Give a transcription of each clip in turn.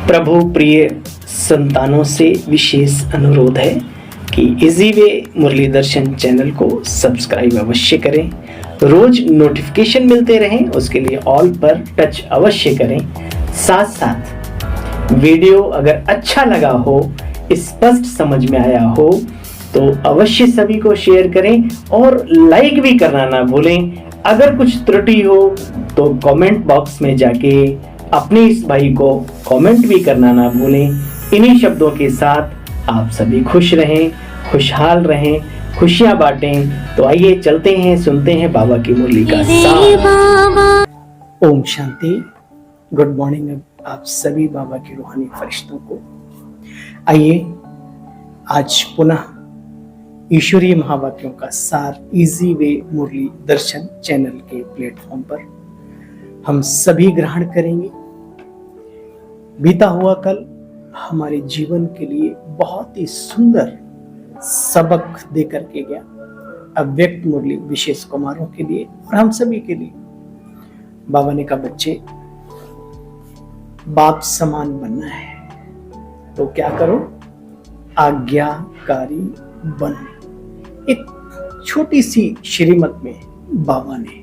प्रभु प्रिय संतानों से विशेष अनुरोध है कि इजी वे मुरली दर्शन चैनल को सब्सक्राइब अवश्य करें। रोज नोटिफिकेशन मिलते रहें, उसके लिए ऑल पर टच अवश्य करें। साथ साथ वीडियो अगर अच्छा लगा हो, स्पष्ट समझ में आया हो तो अवश्य सभी को शेयर करें और लाइक भी करना ना भूलें। अगर कुछ त्रुटि हो तो कमेंट बॉक्स में जाके अपने इस भाई को कमेंट भी करना ना भूलें। इन्हीं शब्दों के साथ आप सभी खुश रहें, खुशहाल रहें, खुशियां बांटें। तो आइए चलते हैं, सुनते हैं बाबा की मुरली का सार। ओम शांति। गुड मॉर्निंग आप सभी बाबा के रूहानी फरिश्तों को। आइए आज पुनः ईश्वरीय महावाक्यों का सार इजी वे मुरली दर्शन चैनल के प्लेटफॉर्म पर हम सभी ग्रहण करेंगे। बीता हुआ कल हमारे जीवन के लिए बहुत ही सुंदर सबक देकर के गया। अव्यक्त मुरली विशेष कुमारों के लिए और हम सभी के लिए बाबा ने कहा, बच्चे बाप समान बनना है तो क्या करो, आज्ञाकारी बनो। एक छोटी सी श्रीमत में बाबा ने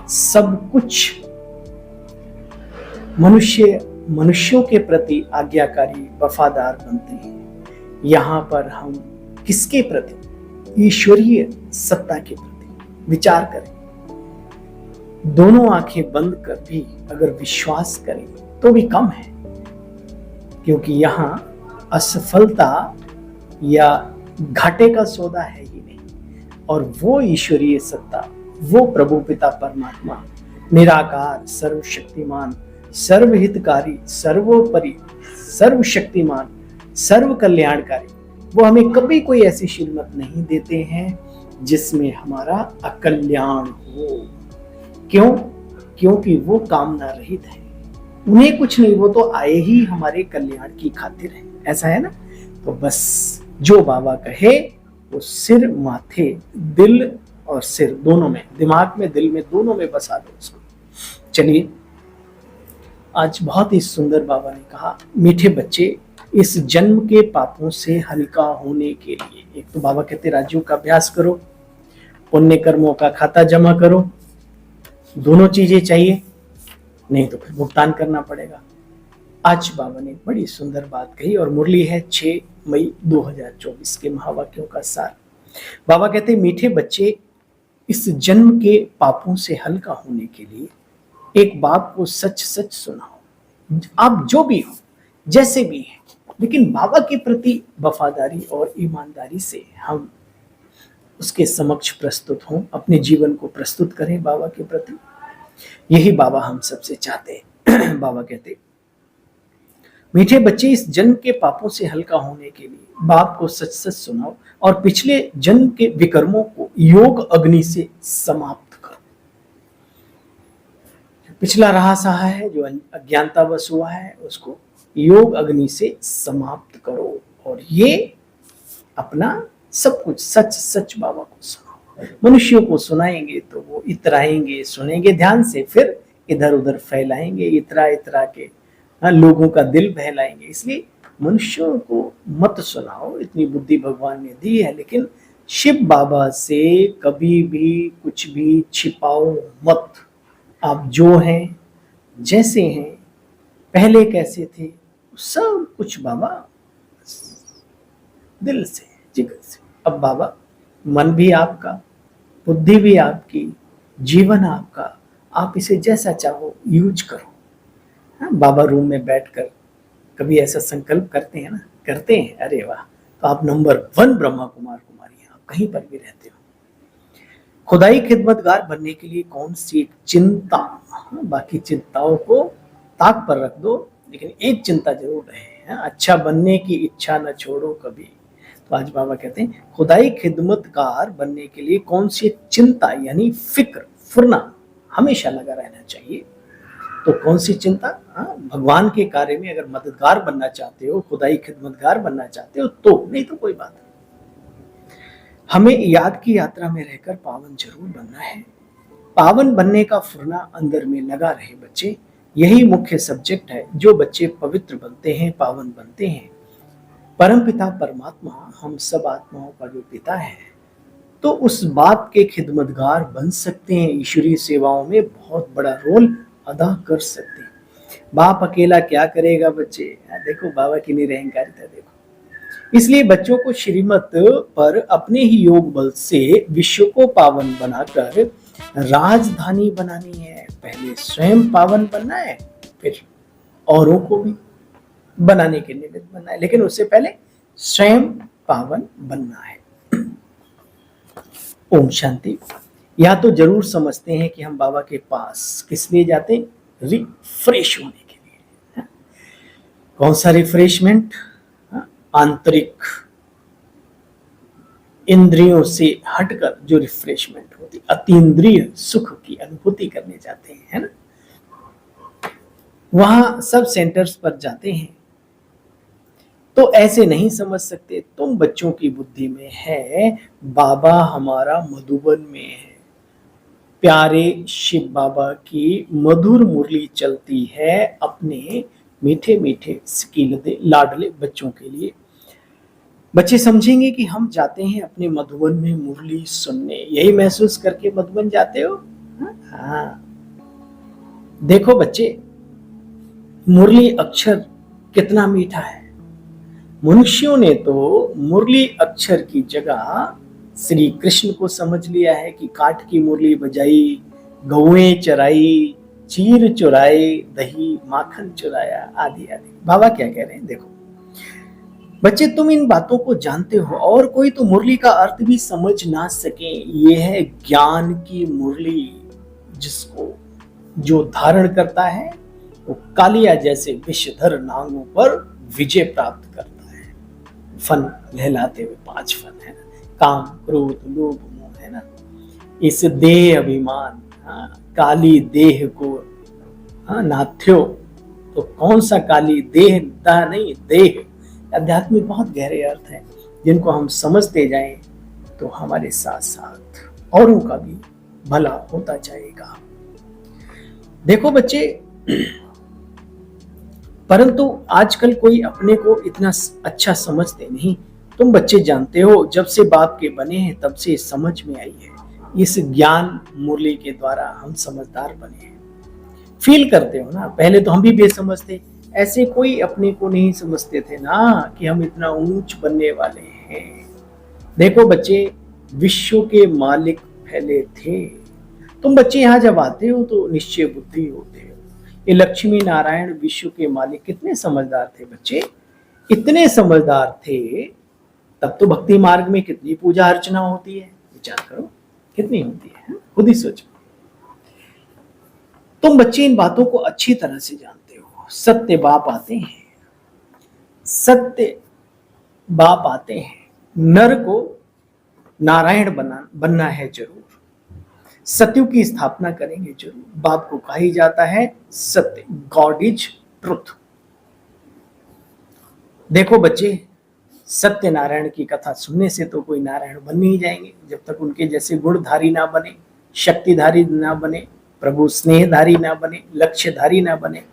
सब कुछ मनुष्यों के प्रति आज्ञाकारी वफादार बनते हैं। यहाँ पर हम किसके प्रति? ईश्वरीय सत्ता के प्रति विचार करें। दोनों आंखें बंद कर भी अगर विश्वास करें तो भी कम है, क्योंकि यहाँ असफलता या घाटे का सौदा है ही नहीं। और वो ईश्वरीय सत्ता, वो प्रभु पिता परमात्मा निराकार, सर्वशक्तिमान, सर्वहितकारी, सर्वोपरि, सर्वशक्तिमान, सर्व कल्याणकारी, वो हमें कभी कोई ऐसी श्रीमत नहीं देते हैं जिसमें हमारा अकल्याण हो। क्यों? क्योंकि वो कामना रहित है। उन्हें कुछ नहीं, वो तो आए ही हमारे कल्याण की खातिर है। ऐसा है ना? तो बस जो बाबा कहे वो सिर, माथे, दिल और सिर दोनों में, दिमाग में, दिल में, दोनों में बसा दो उसको। चलिए, आज बहुत ही सुंदर बाबा ने कहा, मीठे बच्चे इस जन्म के पापों से हल्का होने के लिए, एक तो बाबा कहते राजयोग का अभ्यास करो, पुण्य कर्मों का खाता जमा करो। दोनों चीजें चाहिए, नहीं तो फिर भुगतान करना पड़ेगा। आज बाबा ने बड़ी सुंदर बात कही और मुरली है 6 मई 2024 के महावाक्यों का सार। बाबा कहते, मीठे बच्चे इस जन्म के पापों से हल्का होने के लिए एक बात को सच सच सुनाओ। आप जो भी हो, जैसे भी हैं, लेकिन बाबा के प्रति वफादारी और ईमानदारी से हम उसके समक्ष प्रस्तुत हों, अपने जीवन को प्रस्तुत करें बाबा के प्रति। यही बाबा हम सबसे चाहते हैं। बाबा कहते, मीठे बच्चे इस जन्म के पापों से हल्का होने के लिए बाप को सच सच सुनाओ और पिछले जन्म के विकर्मों को योग अग्नि से समाप्त करो। पिछला रहा सहा है, जो अज्ञानतावश हुआ है, उसको योग अग्नि से समाप्त करो और ये अपना सब कुछ सच सच बाबा को सुनाओ। मनुष्यों को सुनाएंगे तो वो इतराएंगे, सुनेंगे ध्यान से, फिर इधर उधर फैलाएंगे, इतरा इतरा के लोगों का दिल बहलाएंगे। इसलिए मनुष्यों को मत सुनाओ, इतनी बुद्धि भगवान ने दी है, लेकिन शिव बाबा से कभी भी कुछ भी छिपाओ मत। आप जो हैं, जैसे हैं, पहले कैसे थे, सब कुछ बाबा दिल से, जिगर से। अब बाबा, मन भी आपका, बुद्धि भी आपकी, जीवन आपका, आप इसे जैसा चाहो यूज करो। बाबा रूम में बैठकर कभी ऐसा संकल्प करते हैं ना, करते हैं, अरे वाह, तो आप नंबर 1 ब्रह्मा कुमार कुमारी हैं, आप कहीं पर भी रहते हो। खुदाई खिदमतगार बनने के लिए कौन सी एक चिंता, बाकी चिंताओं को ताक पर रख दो, लेकिन एक चिंता जरूर रहे, अच्छा बनने की इच्छा न छोड़ो कभी। तो आज बाबा कहते हैं, खुदाई खिदमतगार बनने के लिए कौन सी चिंता, यानी फिक्र, फुरना हमेशा लगा रहना चाहिए। तो कौन सी चिंता? भगवान के कार्य में अगर मददगार बनना चाहते हो, खुदाई खिदमतगार बनना चाहते हो तो, नहीं तो कोई बात नहीं। हमें याद की यात्रा में रहकर पावन जरूर बनना है। पावन बनने का फुरना अंदर में लगा रहे बच्चे, यही मुख्य सब्जेक्ट है जो बच्चे पवित्र बनते हैं, पावन बनते हैं। परमपिता परमात्मा हम सब आत्माओं का जो पिता है, तो उस बात के खिदमतगार बन सकते हैं, ईश्वरीय सेवाओं में बहुत बड़ा रोल अदा कर सकते हैं। बाप अकेला क्या करेगा बच्चे? देखो बाबा की निरहंकारिता देखो। इसलिए बच्चों को श्रीमत पर अपने ही योग बल से विश्व को पावन बनाकर राजधानी बनानी है। पहले स्वयं पावन बनना है, फिर औरों को भी बनाने के निमित्त बनना है, लेकिन उससे पहले स्वयं पावन बनना है। ओम शांति। या तो जरूर समझते हैं कि हम बाबा के पास किस लिए जाते हैं? रिफ्रेश होने के लिए। कौन सा रिफ्रेशमेंट? आंतरिक इंद्रियों से हटकर जो रिफ्रेशमेंट होती, अतीन्द्रिय सुख की अनुभूति करने जाते हैं, है ना। वहां सब सेंटर्स पर जाते हैं। तो ऐसे नहीं समझ सकते, तुम बच्चों की बुद्धि में है बाबा हमारा मधुबन में है, प्यारे शिव बाबा की मधुर मुरली चलती है अपने मीठे मीठे सिकीलदे लाडले बच्चों के लिए। बच्चे समझेंगे कि हम जाते हैं अपने मधुबन में मुरली सुनने। यही महसूस करके मधुबन जाते हो? हाँ। देखो बच्चे, मुरली अक्षर कितना मीठा है। मनुष्यों ने तो मुरली अक्षर की जगह श्री कृष्ण को समझ लिया है कि काठ की मुरली बजाई, गौएं चराई, चीर चुराए, दही माखन चुराया, आदि आदि। बाबा क्या कह रहे हैं देखो। बच्चे तुम इन बातों को जानते हो, और कोई तो मुरली का अर्थ भी समझ ना सके। ये है ज्ञान की मुरली, जिसको जो धारण करता है वो कालिया जैसे विषधर नांगों पर विजय प्राप्त करता है। फन लहलाते हुए 5 फन है ना, काम क्रोध लोभ मोह, है ना। इस देह अभिमान, काली देह को नाथ्यो। तो कौन सा काली देह? दा नहीं, देह। आध्यात्मिक बहुत गहरे अर्थ हैं, जिनको हम समझते जाएं तो हमारे साथ साथ औरों का भी भला होता जाएगा। देखो बच्चे, परंतु आजकल कोई अपने को इतना अच्छा समझते नहीं। तुम बच्चे जानते हो, जब से बाप के बने हैं तब से समझ में आई है। इस ज्ञान मुरली के द्वारा हम समझदार बने हैं। फील करते हो ना, पहले तो हम भी बेसमझ थे। ऐसे कोई अपने को नहीं समझते थे ना कि हम इतना ऊंच बनने वाले हैं। देखो बच्चे, विश्व के मालिक पहले थे। तुम बच्चे यहाँ जब आते हो तो निश्चय बुद्धि होते हो। ये लक्ष्मी नारायण विश्व के मालिक कितने समझदार थे बच्चे, इतने समझदार थे। तब तो भक्ति मार्ग में कितनी पूजा अर्चना होती है, विचार करो कितनी होती है, खुद ही सोचो। तुम बच्चे इन बातों को अच्छी तरह से जानते हो। सत्य बाप आते हैं, सत्य बाप आते हैं। नर को नारायण बनना है जरूर, सत्य की स्थापना करेंगे जरूर। बाप को कहा ही जाता है सत्य, गॉड इज ट्रुथ। देखो बच्चे, सत्य नारायण की कथा सुनने से तो कोई नारायण बन नहीं जाएंगे जब तक उनके जैसे गुणधारी ना बने, शक्तिधारी ना बने, प्रभु स्नेहधारी ना बने, लक्ष्यधारी ना बने।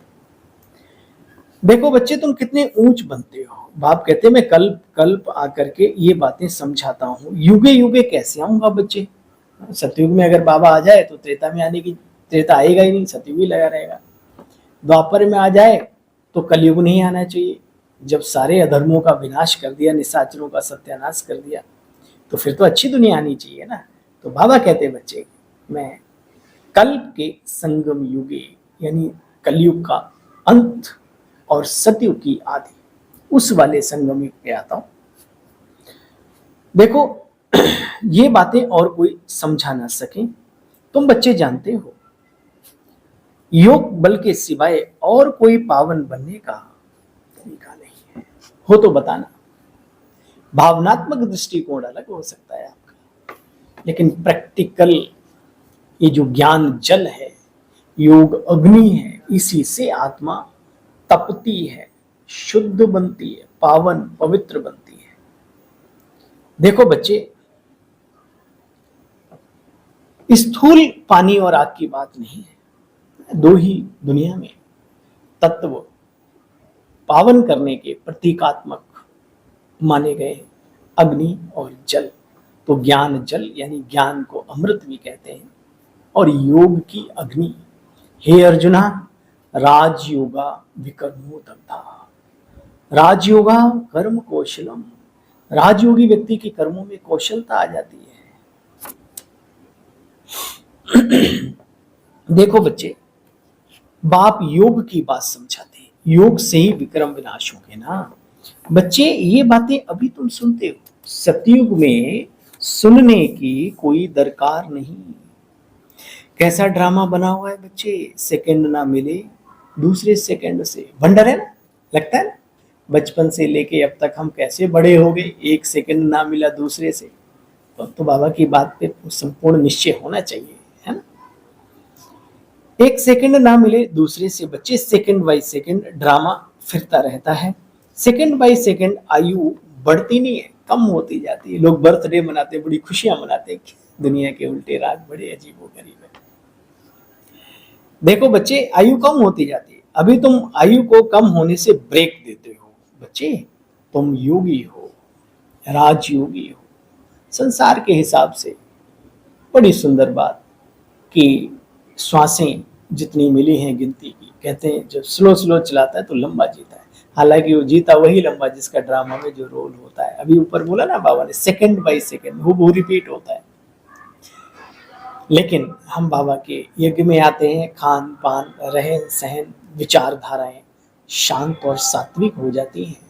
देखो बच्चे, तुम कितने ऊंच बनते हो। बाप कहते मैं कल्प कल्प आकर के ये बातें समझाता हूँ। युगे युगे कैसे आऊंगा बच्चे? सतयुग में अगर बाबा आ जाए तो त्रेता में आने की, त्रेता आएगा ही नहीं, सतयुग ही लगा रहेगा। द्वापर में आ जाए तो कलयुग नहीं आना चाहिए। जब सारे अधर्मों का विनाश कर दिया, निशाचरों का सत्यानाश कर दिया, तो फिर तो अच्छी दुनिया आनी चाहिए ना। तो बाबा कहते बच्चे, मैं कल्प के संगम युगे, यानी कलयुग का अंत और सतयुग की आदि, उस वाले संगम युग पे आता हूं। देखो, ये बातें और कोई समझा ना सके। तुम बच्चे जानते हो, योग बल के सिवाय और कोई पावन बनने का तरीका नहीं है। हो तो बताना। भावनात्मक दृष्टिकोण अलग हो सकता है आपका, लेकिन प्रैक्टिकल ये जो ज्ञान जल है, योग अग्नि है, इसी से आत्मा तपती है, शुद्ध बनती है, पावन पवित्र बनती है। देखो बच्चे, स्थूल पानी और आग की बात नहीं है। दो ही दुनिया में तत्व पावन करने के प्रतीकात्मक माने गए अग्नि और जल। तो ज्ञान जल यानी ज्ञान को अमृत भी कहते हैं, और योग की अग्नि। हे अर्जुना, राजयोगा विकर्मो दग्धा। राजयोगा कर्म कौशलम। राजयोगी व्यक्ति के कर्मों में कौशलता आ जाती है। देखो बच्चे, बाप योग की बात समझाते हैं, योग से ही विक्रम विनाश होंगे ना। बच्चे ये बातें अभी तुम सुनते हो, सतयुग में सुनने की कोई दरकार नहीं। कैसा ड्रामा बना हुआ है बच्चे, सेकंड ना मिले दूसरे सेकंड से। वंडर है ना, लगता है ना, बचपन से लेके अब तक हम कैसे बड़े हो गए, एक सेकंड ना मिला दूसरे से। तो बाबा की बात पे संपूर्ण निश्चय होना चाहिए, है ना। एक सेकंड ना मिले दूसरे से बच्चे, सेकंड बाय सेकंड ड्रामा फिरता रहता है। सेकंड बाय सेकंड आयु बढ़ती नहीं है, कम होती जाती है। लोग बर्थडे मनाते, बड़ी खुशियां मनाते, दुनिया के उल्टे राग बड़े अजीबोगरीब है। देखो बच्चे, आयु कम होती जाती है। अभी तुम आयु को कम होने से ब्रेक देते हो। बच्चे, तुम योगी हो, राजयोगी हो संसार के हिसाब से। बड़ी सुंदर बात कि श्वासें जितनी मिली हैं गिनती की, कहते हैं जब स्लो स्लो चलाता है तो लंबा जीता है। हालांकि वो जीता वही लंबा जिसका ड्रामा में जो रोल होता है। अभी ऊपर बोला ना बाबा ने, सेकंड बाय सेकंड वो रिपीट होता है। लेकिन हम बाबा के यज्ञ में आते हैं, खान पान रहन सहन विचारधाराएं शांत और सात्विक हो जाती हैं,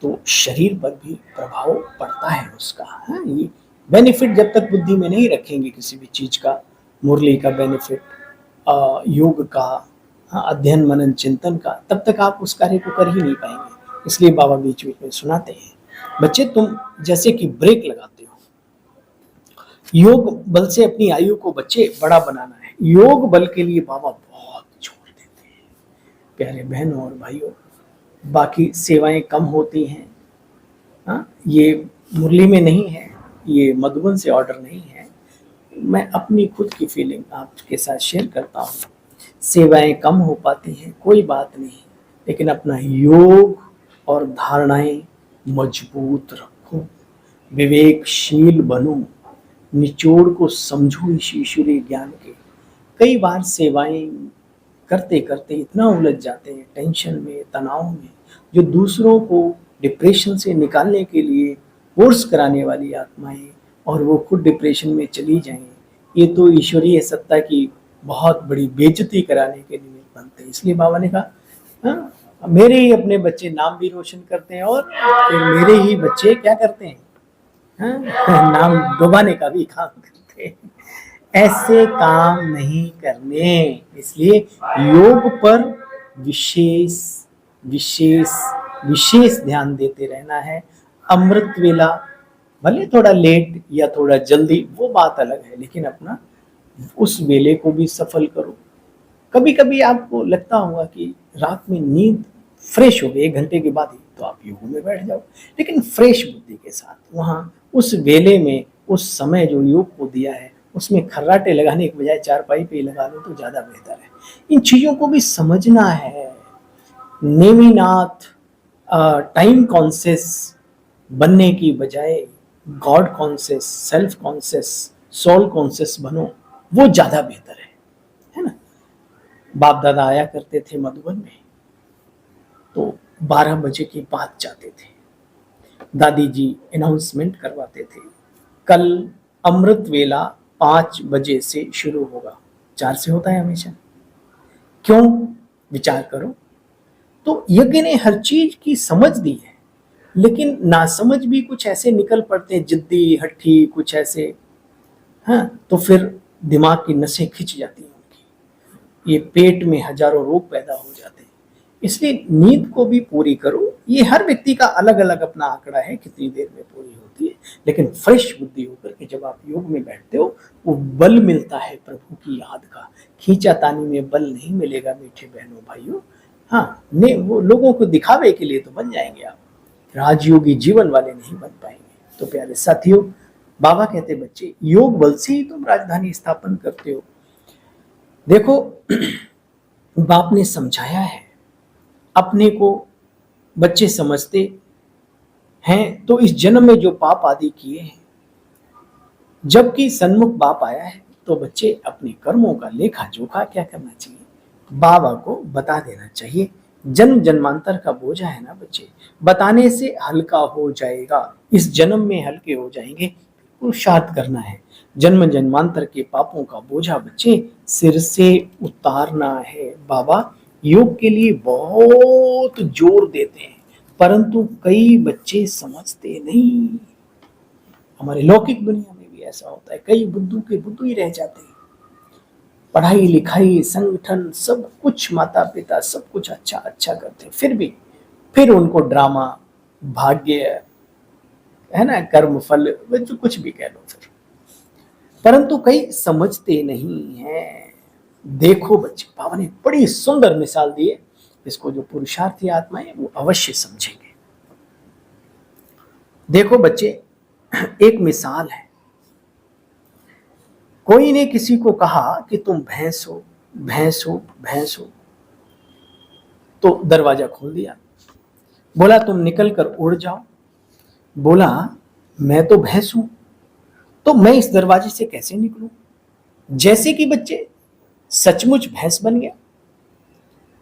तो शरीर पर भी प्रभाव पड़ता है उसका। हाँ, ये बेनिफिट जब तक बुद्धि में नहीं रखेंगे किसी भी चीज का, मुरली का बेनिफिट, योग का, हाँ, अध्ययन मनन चिंतन का, तब तक आप उस कार्य को कर ही नहीं पाएंगे। इसलिए बाबा बीच बीच में सुनाते हैं, बच्चे तुम जैसे कि ब्रेक लगाते हो, योग बल से अपनी आयु को बच्चे बड़ा बनाना है। योग बल के लिए बाबा बहुत जोर देते हैं प्यारे बहनों और भाइयों। बाकी सेवाएं कम होती हैं, हाँ, ये मुरली में नहीं है, ये मधुबन से ऑर्डर नहीं है। मैं अपनी खुद की फीलिंग आपके साथ शेयर करता हूँ। सेवाएं कम हो पाती हैं, कोई बात नहीं, लेकिन अपना योग और धारणाएं मजबूत रखो, विवेकशील बनो, निचोड़ को समझो इस ईश्वरीय ज्ञान के। कई बार सेवाएं करते करते इतना उलझ जाते हैं टेंशन में, तनाव में, जो दूसरों को डिप्रेशन से निकालने के लिए कोर्स कराने वाली आत्माएं, और वो खुद डिप्रेशन में चली जाएं, ये तो ईश्वरीय सत्ता की बहुत बड़ी बेइज्जती कराने के लिए बनते हैं। इसलिए बाबा ने कहा, हाँ, मेरे ही अपने बच्चे नाम भी रोशन करते हैं, और फिर मेरे ही बच्चे क्या करते हैं, हाँ, नाम डुबाने का भी काम करते हैं। ऐसे काम नहीं करने। इसलिए योग पर विशेष विशेष विशेष ध्यान देते रहना है। अमृत वेला भले थोड़ा लेट या थोड़ा जल्दी, वो बात अलग है, लेकिन अपना उस वेले को भी सफल करो। कभी कभी आपको लगता होगा कि रात में नींद फ्रेश हो गई 1 घंटे के बाद ही, तो आप योग में बैठ जाओ, लेकिन फ्रेश बुद्धि के साथ वहाँ उस वेले में, उस समय जो योग को दिया है, उसमें खर्राटे लगाने के बजाय चारपाई पे लगा लो तो ज्यादा बेहतर है। इन चीजों को भी समझना है। नेमीनाथ टाइम कॉन्शियस बनने की बजाय god conscious, self conscious, soul conscious बनो, वो ज्यादा बेहतर है ना। बाप दादा आया करते थे मधुबन में, तो 12 बजे के बाद जाते थे। दादी जी अनाउंसमेंट करवाते थे, कल अमृत वेला 5 बजे से शुरू होगा। 4 से होता है हमेशा, क्यों? विचार करो। तो यज्ञ ने हर चीज की समझ दी है, लेकिन नासमझ भी कुछ ऐसे निकल पड़ते हैं, जिद्दी हट्ठी कुछ ऐसे, हाँ, तो फिर दिमाग की नसें खिंच जाती हैं उनकी, ये पेट में हजारों रोग पैदा हो जाते हैं। इसलिए नींद को भी पूरी करो। ये हर व्यक्ति का अलग अलग अपना आंकड़ा है कितनी देर में पूरी होती है, लेकिन फ्रेश बुद्धि होकर के जब आप योग में बैठते हो, वो बल मिलता है प्रभु की याद का। खींचातानी में बल नहीं मिलेगा मीठे बहनों भाइयों। हाँ, ने वो लोगों को दिखावे के लिए तो बन जाएंगे आप, राजयोगी जीवन वाले नहीं बन पाएंगे। तो प्यारे साथियों, बाबा कहते बच्चे, योग बल से ही तुम राजधानी स्थापन करते हो। देखो बाप ने समझाया है अपने को बच्चे समझते हैं तो इस जन्म में जो पाप आदि किए हैं, जबकि सन्मुख बाप आया है, तो बच्चे अपने कर्मों का लेखा जोखा क्या करना चाहिए, बाबा को बता देना चाहिए। जन्म जन्मांतर का बोझा है ना बच्चे, बताने से हल्का हो जाएगा, इस जन्म में हल्के हो जाएंगे। पुरुषार्थ करना है, जन्म जन्मांतर के पापों का बोझा बच्चे सिर से उतारना है। बाबा योग के लिए बहुत जोर देते हैं, परंतु कई बच्चे समझते नहीं। हमारे लौकिक दुनिया में भी ऐसा होता है, कई बुद्धू के बुद्धू ही रह जाते हैं। पढ़ाई लिखाई संगठन सब कुछ, माता पिता सब कुछ अच्छा अच्छा करते हैं, फिर उनको ड्रामा, भाग्य है ना, कर्म फल, जो कुछ भी कह लो फिर, परंतु कई समझते नहीं है। देखो बच्चे, बाबा ने बड़ी सुंदर मिसाल दी है, इसको जो पुरुषार्थी आत्मा है वो अवश्य समझेंगे। देखो बच्चे, एक मिसाल है, कोई ने किसी को कहा कि तुम भैंस हो, भैंस हो, भैंस हो, तो दरवाजा खोल दिया। बोला तुम निकल कर उड़ जाओ। बोला मैं तो भैंस हूं, तो मैं इस दरवाजे से कैसे निकलूं। जैसे कि बच्चे सचमुच भैंस बन गया,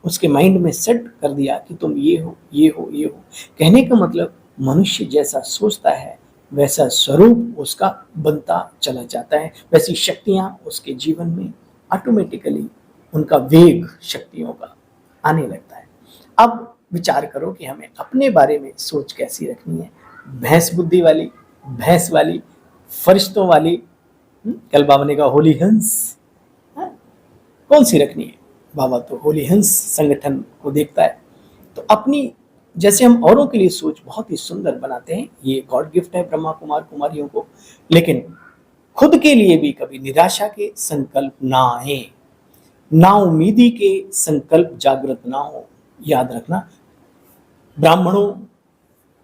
उसके माइंड में सेट कर दिया कि तुम ये हो, ये हो, ये हो। कहने का मतलब मनुष्य जैसा सोचता है वैसा स्वरूप उसका बनता चला जाता है, वैसी शक्तियां उसके जीवन में ऑटोमेटिकली, उनका वेग शक्तियों का आने लगता है। अब विचार करो कि हमें अपने बारे में सोच कैसी रखनी है, भैंस बुद्धि वाली, भैंस वाली, फरिश्तों वाली, कल बाबा ने कहा होली हंस, कौन सी रखनी है। बाबा तो होली हंस संगठन को देखता है। तो अपनी, जैसे हम औरों के लिए सोच बहुत ही सुंदर बनाते हैं, ये गॉड गिफ्ट है ब्रह्मा कुमार कुमारियों को, लेकिन खुद के लिए भी कभी निराशा के संकल्प ना आए, ना उम्मीदी के संकल्प जागृत ना हो। याद रखना, ब्राह्मणों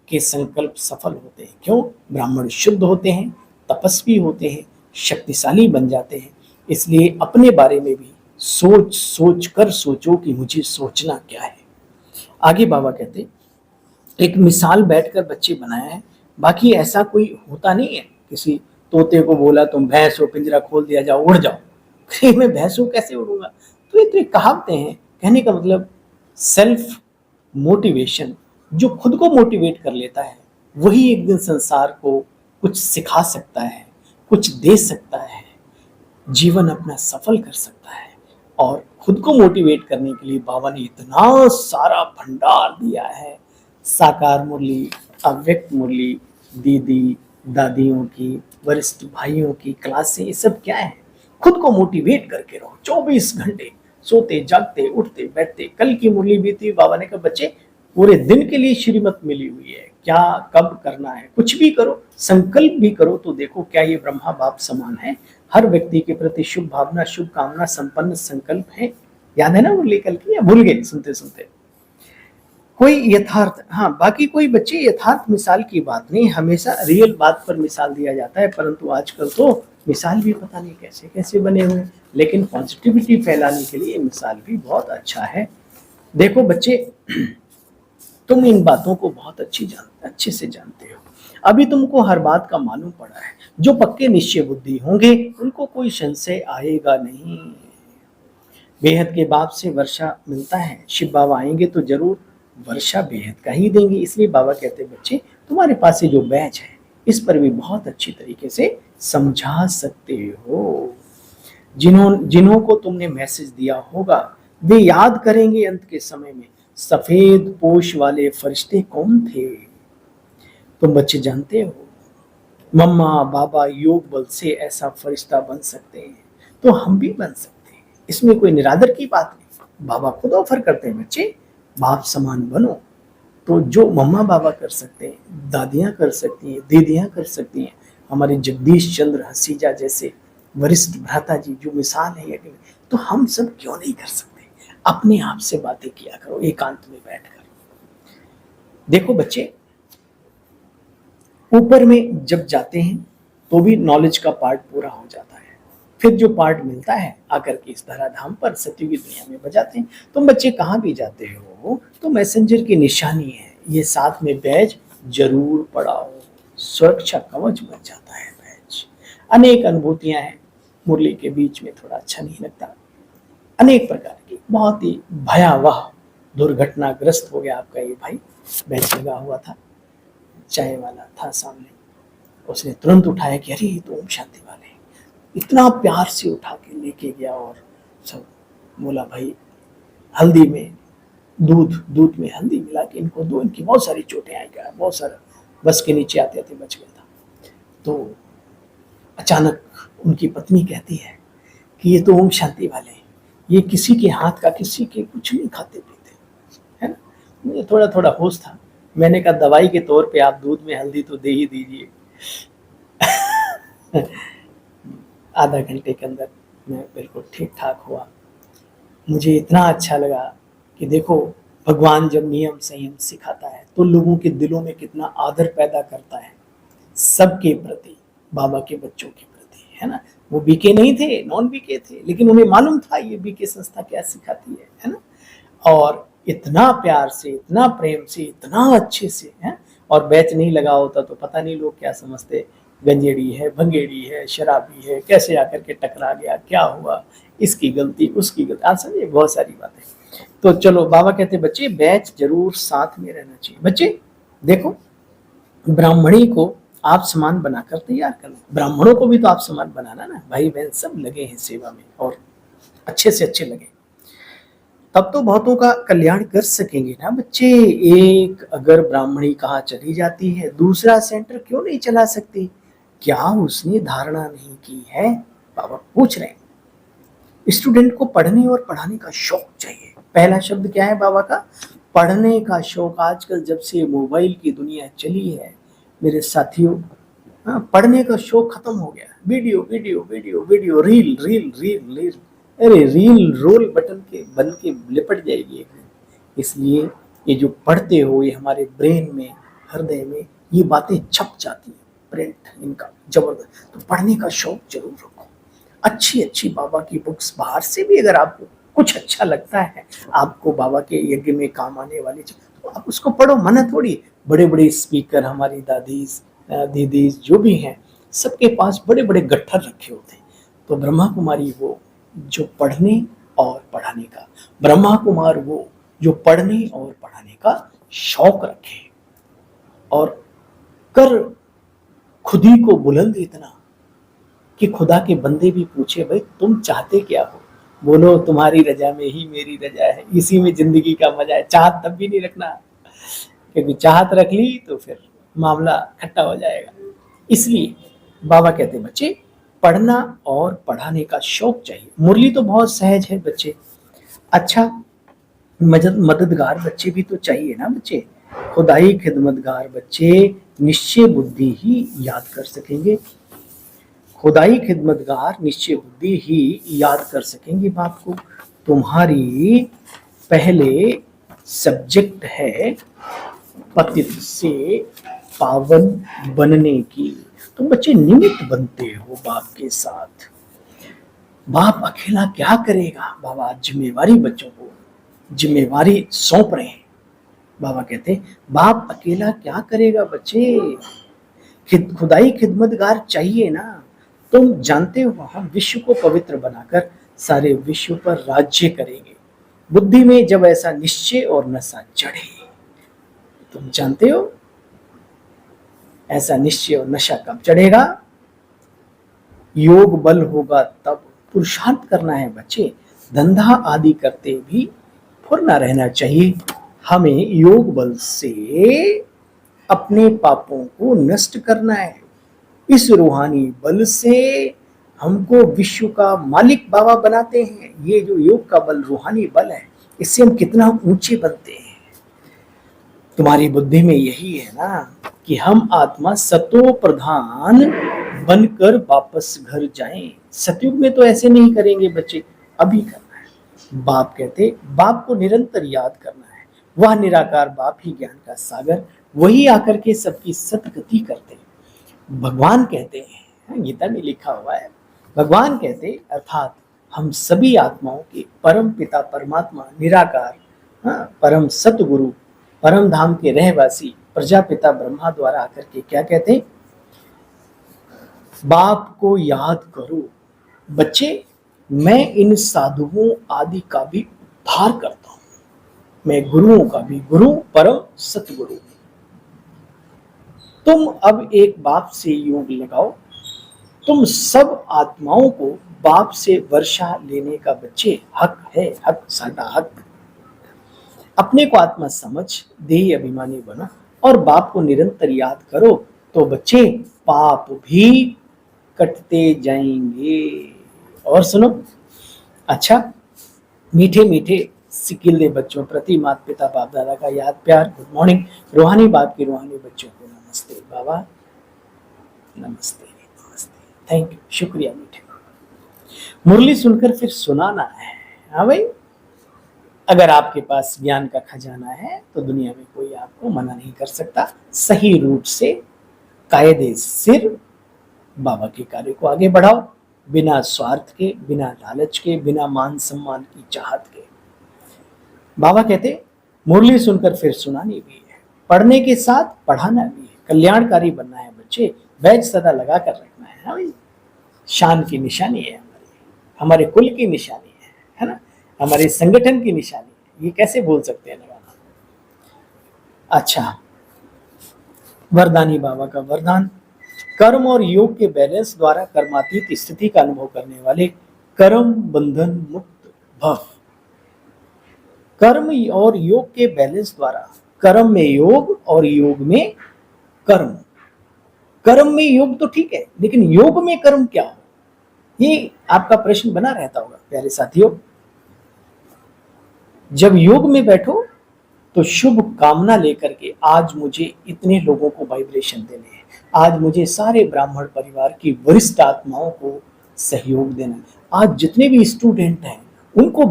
के संकल्प सफल होते हैं। क्यों? ब्राह्मण शुद्ध होते हैं, तपस्वी होते हैं, शक्तिशाली बन जाते हैं। इसलिए अपने बारे में भी सोच सोच कर सोचो कि मुझे सोचना क्या है। आगे बाबा कहते, एक मिसाल बैठकर बच्चे बनाया है, बाकी ऐसा कोई होता नहीं है। किसी तोते को बोला तुम भैंस हो, पिंजरा खोल दिया, जाओ उड़ जाओ। मैं भैंस हूं, कैसे उड़ूंगा। तो ये कहावतें हैं। कहने का मतलब सेल्फ मोटिवेशन, जो खुद को मोटिवेट कर लेता है वही एक दिन संसार को कुछ सिखा सकता है, कुछ दे सकता है, जीवन अपना सफल कर सकता है। और खुद को मोटिवेट करने के लिए बाबा ने इतना सारा भंडार दिया है, साकार मुरली, अव्यक्त मुरली, दीदी दादियों की, वरिष्ठ भाइयों की क्लासें, ये सब क्या है, खुद को मोटिवेट करके रहो 24 घंटे, सोते जागते उठते बैठते। कल की मुरली भी थी, बाबा ने कहा बच्चे पूरे दिन के लिए श्रीमत मिली हुई है, क्या कब करना है, कुछ भी करो, संकल्प भी करो, तो देखो क्या ये ब्रह्मा बाप समान है। हर व्यक्ति के प्रति शुभ भावना, शुभ कामना संपन्न संकल्प है। याद है ना मुरली कल की, या भूल गए सुनते सुनते। कोई यथार्थ, हाँ बाकी कोई बच्चे यथार्थ मिसाल की बात नहीं, हमेशा रियल बात पर मिसाल दिया जाता है, परंतु आजकल तो मिसाल भी पता नहीं कैसे कैसे बने हुए, लेकिन पॉजिटिविटी फैलाने के लिए मिसाल भी बहुत अच्छा है। देखो बच्चे, तुम इन बातों को बहुत अच्छे से जानते हो, अभी तुमको हर बात का मालूम पड़ा है। जो पक्के निश्चय बुद्धि होंगे उनको कोई संशय आएगा नहीं। बेहद के बाप से वर्षा मिलता है, शिव बाबा आएंगे तो जरूर वर्षा बेहद का ही देंगे। इसलिए बाबा कहते हैं बच्चे तुम्हारे पास से जो बैच है इस पर भी बहुत अच्छी तरीके से समझा सकते हो। जिन्हों को तुमने मैसेज दिया होगा वे याद करेंगे अंत के समय में सफेद पोश वाले फरिश्ते कौन थे। तुम बच्चे जानते हो, मम्मा बाबा योग बल से ऐसा फरिश्ता बन सकते हैं तो हम भी बन सकते हैं, इसमें कोई निरादर की बात नहीं। बाबा खुद ऑफर करते हैं बच्चे बाप समान बनो। तो जो मम्मा बाबा कर सकते हैं, दादियां कर सकती हैं, दीदियां कर सकती हैं, हमारे जगदीश चंद्र हसीजा जैसे वरिष्ठ भ्राता जी जो मिसाल है, तो हम सब क्यों नहीं कर सकते। अपने आप से बातें किया करो एकांत में बैठकर। देखो बच्चे, ऊपर में जब जाते हैं तो भी नॉलेज का पार्ट पूरा हो जाता है, फिर जो पार्ट मिलता है आकर के इस धराधाम पर सत्य की दुनिया में बजाते हैं। तुम बच्चे कहाँ भी जाते हो तो मैसेंजर की निशानी है, ये साथ में बैज जरूर पढ़ाओ, सुरक्षा कवच बन जाता है बैज। अनेक अनुभूतियां हैं, मुरली के बीच में थोड़ा अच्छा नहीं लगता। अनेक प्रकार की बहुत ही भयावह दुर्घटनाग्रस्त हो गया आपका ये भाई। बैच लगा हुआ था, चाय वाला था सामने, उसने तुरंत उठाया कि अरे ये तो ओम शांति वाले। इतना प्यार से उठा के लेके गया और सब बोला भाई हल्दी में दूध में हल्दी मिला के इनको दो, इनकी बहुत सारी चोटें आई गया, बहुत सारा बस के नीचे आते आते बच गया था। तो अचानक उनकी पत्नी कहती है कि ये तो ओम शांति वाले, ये किसी के हाथ का किसी के कुछ नहीं खाते पीते, है ना। मुझे थोड़ा थोड़ा होश था, मैंने कहा दवाई के तौर पे आप दूध में हल्दी तो दे ही दीजिए। आधा घंटे के अंदर मैं बिल्कुल ठीक ठाक हुआ। मुझे इतना अच्छा लगा कि देखो भगवान जब नियम संयम सिखाता है तो लोगों के दिलों में कितना आदर पैदा करता है सबके प्रति, बाबा के बच्चों के प्रति, है ना। वो बीके नहीं थे, नॉन बीके थे, लेकिन उन्हें मालूम था ये बीके संस्था क्या सिखाती है ना। और इतना प्यार से, इतना प्रेम से, इतना अच्छे से है। और बैच नहीं लगा होता तो पता नहीं लोग क्या समझते, गंजेड़ी है, भंगेड़ी है, शराबी है, कैसे आकर के टकरा गया, क्या हुआ, इसकी गलती उसकी गलती, आप समझिए बहुत सारी बातें। तो चलो बाबा कहते बच्चे बैच जरूर साथ में रहना चाहिए। बच्चे देखो ब्राह्मणी को आप समान बनाकर तैयार कर लो, ब्राह्मणों को भी तो आप समान बनाना ना, भाई बहन सब लगे हैं सेवा में और अच्छे से अच्छे लगे, तब तो बहुतों का कल्याण कर सकेंगे ना बच्चे। एक अगर ब्राह्मणी कहाँ चली जाती है, दूसरा सेंटर क्यों नहीं चला सकती, क्या उसने धारणा नहीं की है। बाबा पूछ रहे हैं स्टूडेंट को पढ़ने और पढ़ाने का शौक चाहिए। पहला शब्द क्या है बाबा का, पढ़ने का शौक। आजकल जब से मोबाइल की दुनिया चली है मेरे साथियों, पढ़ने का शौक खत्म हो गया। Video video video video, reel reel reel reel, अरे रील रोल बटन के बन के लिपट जाएगी एक दिन। इसलिए ये जो पढ़ते हो ये हमारे ब्रेन में, हृदय में ये बातें छप जाती है, प्रिंट इनका जबरदस्त। तो पढ़ने का शौक जरूर रखो, अच्छी अच्छी बाबा की बुक्स, बाहर से भी अगर आपको कुछ अच्छा लगता है, आपको बाबा के यज्ञ में काम आने वाली तो आप उसको पढ़ो, मना थोड़ी। बड़े बड़े स्पीकर हमारी दादीज दीदीज जो भी हैं, सबके पास बड़े बड़े गट्ठर रखे होते हैं। तो ब्रह्मा कुमारी वो जो पढ़ने और पढ़ाने का, ब्रह्मा कुमार वो जो पढ़ने और पढ़ाने का शौक रखे और कर खुद ही को बुलंद इतना कि खुदा के बंदे भी पूछे भाई तुम चाहते क्या हो, बोलो तुम्हारी रजा में ही मेरी रजा है, इसी में जिंदगी का मजा है। चाहत तब भी नहीं रखना, क्योंकि चाहत रख ली तो फिर मामला खट्टा हो जाएगा। इसलिए बाबा कहते बच्चे पढ़ना और पढ़ाने का शौक चाहिए। मुरली तो बहुत सहज है बच्चे, अच्छा मददगार बच्चे भी तो चाहिए ना बच्चे। खुदाई खिदमतगार बच्चे निश्चय बुद्धि ही याद कर सकेंगे, खुदाई खिदमतगार निश्चय बुद्धि ही याद कर सकेंगे बाप को। तुम्हारी पहले सब्जेक्ट है पतित से पावन बनने की, तुम बच्चे निमित्त बनते हो बाप के साथ। बाप अकेला क्या करेगा, बाबा जिम्मेवारी बच्चों को जिम्मेवारी सौंप रहे हैं। बाबा कहते बाप अकेला क्या करेगा बच्चे, खुदाई खिदमतगार चाहिए ना। तुम जानते हो हम विश्व को पवित्र बनाकर सारे विश्व पर राज्य करेंगे। बुद्धि में जब ऐसा निश्चय और नशा चढ़े, तुम जानते हो ऐसा निश्चय और नशा कब चढ़ेगा, योग बल होगा तब। पुरुषार्थ करना है बच्चे, धंधा आदि करते भी फुर्ना रहना चाहिए। हमें योग बल से अपने पापों को नष्ट करना है, इस रूहानी बल से हमको विश्व का मालिक बाबा बनाते हैं। ये जो योग का बल रूहानी बल है, इससे हम कितना ऊंचे बनते हैं। तुम्हारी बुद्धि में यही है ना कि हम आत्मा सतो प्रधान बनकर वापस घर जाएं। सतयुग में तो ऐसे नहीं करेंगे बच्चे, अभी करना है। बाप कहते बाप को निरंतर याद करना है, वह निराकार बाप ही ज्ञान का सागर, वही आकर के सबकी सतगति करते हैं। भगवान कहते हैं, गीता में लिखा हुआ है भगवान कहते अर्थात हम सभी आत्माओं के परम पिता परमात्मा निराकार, परम सतगुरु, परम धाम के रहवासी प्रजापिता ब्रह्मा द्वारा आकर के क्या कहते, बाप को याद करो बच्चे, मैं इन साधुओं आदि का भी उद्धार करता हूं, मैं गुरुओं का भी गुरु, परम सतगुरु। तुम अब एक बाप से योग लगाओ, तुम सब आत्माओं को बाप से वर्षा लेने का बच्चे हक है, हक साडा हक। अपने को आत्मा समझ देही अभिमानी बनो और बाप को निरंतर याद करो, तो बच्चे पाप भी कटते जाएंगे। और सुनो, अच्छा, मीठे मीठे सिकिल्दे बच्चों प्रति माता पिता बाप दादा का याद प्यार, गुड मॉर्निंग। रूहानी बाप की रूहानी बच्चों को नमस्ते बाबा, नमस्ते नमस्ते, थैंक यू, शुक्रिया मीठे। मुरली सुनकर फिर सुनाना है। हाँ भाई, अगर आपके पास ज्ञान का खजाना है तो दुनिया में कोई आपको मना नहीं कर सकता। सही रूप से कायदे सिर बाबा के कार्य को आगे बढ़ाओ, बिना स्वार्थ के, बिना लालच के, बिना मान सम्मान की चाहत के। बाबा कहते मुरली सुनकर फिर सुनानी भी है, पढ़ने के साथ पढ़ाना भी है, कल्याणकारी बनना है बच्चे, बैज सदा लगा कर रखना है। हाँ भाई, शान की निशानी है हमारे कुल की निशानी है ना, हमारे संगठन की निशानी है। ये कैसे बोल सकते हैं लगाना। अच्छा, वरदानी बाबा का वरदान, कर्म और योग के बैलेंस द्वारा कर्मातीत स्थिति का अनुभव करने वाले कर्म बंधन मुक्त भव। कर्म और योग के बैलेंस द्वारा, कर्म में योग और योग में कर्म। कर्म में योग तो ठीक है, लेकिन योग में कर्म क्या हो, ये आपका प्रश्न बना रहता होगा प्यारे साथियों। जब योग में बैठो तो शुभ कामना लेकर के, आज मुझे इतने लोगों को वाइब्रेशन देने हैं, आज मुझे सारे ब्राह्मण परिवार की वरिष्ठ आत्माओं को सहयोग देना है, आज जितने भी स्टूडेंट हैं उनको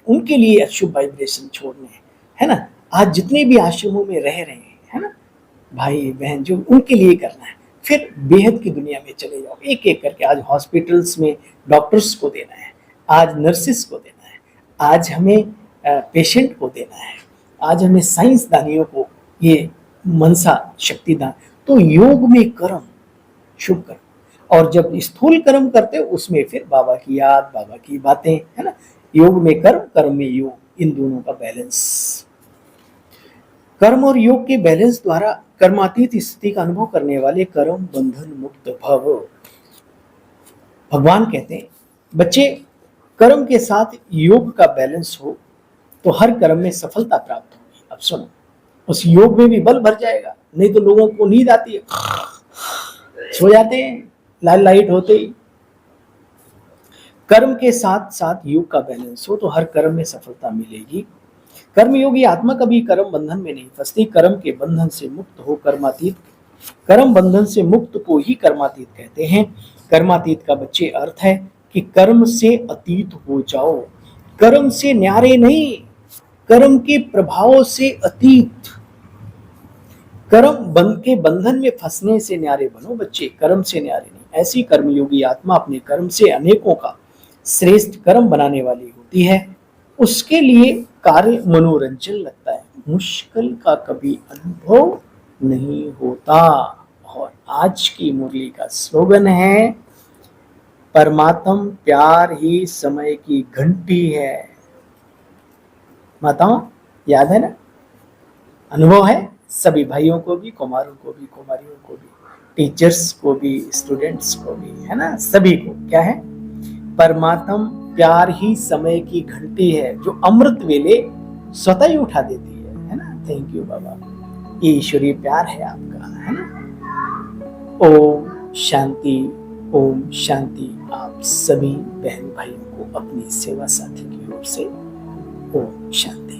उनके लिए शुभ वाइब्रेशन छोड़ने हैं, है ना, आज जितने भी आश्रमों में रह रहे हैं, है ना, भाई बहन, जो उनके लिए करना है। फिर बेहद की दुनिया में चले जाओ, एक एक करके। आज हॉस्पिटल्स में डॉक्टर्स को देना है, आज नर्सिस को देना है, आज हमें पेशेंट को देना है, आज हमें साइंसदानियों को ये मनसा शक्तिदान। तो योग में कर्म, शुभ कर्म, और जब स्थूल कर्म करते हो उसमें फिर बाबा की याद, बाबा की बातें, है ना। योग में कर्म, कर्म में योग, इन दोनों का बैलेंस। कर्म और योग के बैलेंस द्वारा कर्मातीत स्थिति का अनुभव करने वाले कर्म बंधन मुक्त भव। भगवान कहते हैं बच्चे, कर्म के साथ योग का बैलेंस हो तो हर कर्म में सफलता प्राप्त होगी। अब सुनो, उस योग में भी बल भर जाएगा, नहीं तो लोगों को नींद आती है, सो जाते हैं लाल लाइट होते ही। कर्म के साथ साथ योग का बैलेंस हो तो हर कर्म में सफलता मिलेगी। कर्मयोगी आत्मा कभी कर्म बंधन में नहीं फंसती, कर्म के बंधन से मुक्त हो कर्मातीत, कर्म बंधन से मुक्त को ही कर्मातीत कहते हैं। कर्मातीत का बच्चे अर्थ है कि कर्म से अतीत हो जाओ, कर्म से न्यारे नहीं, कर्म के प्रभाव से अतीत। कर्म बंध के बंधन में फंसने से न्यारे बनो बच्चे, कर्म से न्यारे नहीं। ऐसी कर्मयोगी आत्मा अपने कर्म से अनेकों का श्रेष्ठ कर्म बनाने वाली होती है। उसके लिए कार्य मनोरंजन लगता है, मुश्किल का कभी अनुभव नहीं होता। और आज की मुरली का स्लोगन है, परमात्म प्यार ही समय की घंटी है। माताओं, याद है ना, अनुभव है सभी भाइयों को भी, कुमारों को भी, कुमारियों को भी, टीचर्स को भी, स्टूडेंट्स को भी, है ना, सभी को। क्या है? परमात्म प्यार ही समय की घंटी है, जो अमृत वेले स्वतः ही उठा देती है ना। थैंक यू बाबा, ये ईश्वरीय प्यार है आपका, है ना। ओम शांति, ओम शांति। आप सभी बहन भाइयों को अपनी सेवा साथी की ओर से ओम शांति।